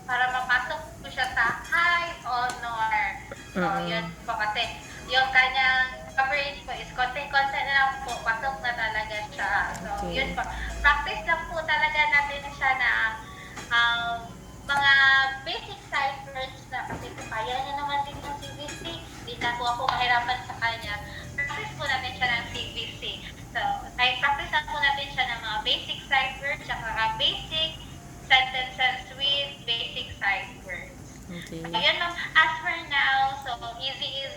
para mapasok po siya sa high honor. So, yun po kasi yung kanyang coverage po is konti-konti na lang po, pasok na talaga siya. So, Okay. yun po. Practice lang po talaga natin siya na mga basic ciphers na kasi po kaya niya naman din ng CVC. Hindi na po ako mahirapan sa kanya. Practice po natin siya ng CVC. So, ay practice lang po natin siya ng mga basic ciphers, tsaka basic sentences with basic ciphers. Okay. So, yun ma'am. As for now, so easy is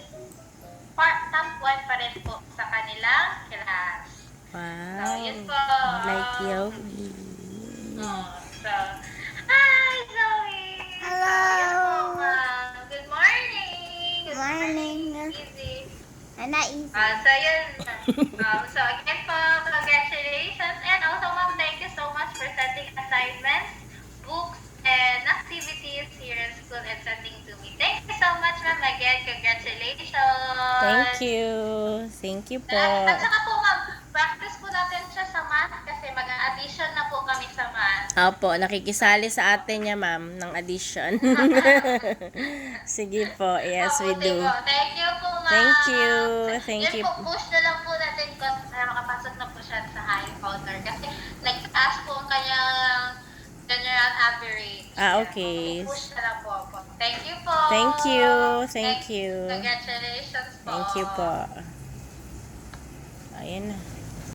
top 1 pa rin po sa kanilang class. Wow. So, yun po. Like Yogi. So, hi, Zoe! Hello. So, yun po, ma'am. Good morning! Good Morning. Easy. Not easy. So, yun. So, again po, congratulations. And also, ma'am, thank you so much for sending assignments, books, and activities here in school and sending to me. Thank you so much, ma'am. Again, congratulations. Thank you. Thank you po. At saka po, ma'am, practice po natin siya sa math kasi mag-addition na po kami sa math. Opo, nakikisali sa atin niya, ma'am, ng addition. Sige po. Yes, we do. Thank you po, ma'am. Thank you. Thank Yun you. po, push na lang po natin para makapasok na po siya sa high honor. Kasi nag-ask po ang kanyang general average. Okay. Push na lang po ako. Thank you po. Thank you. Thank you. Congratulations po. Thank you po. Ayan na.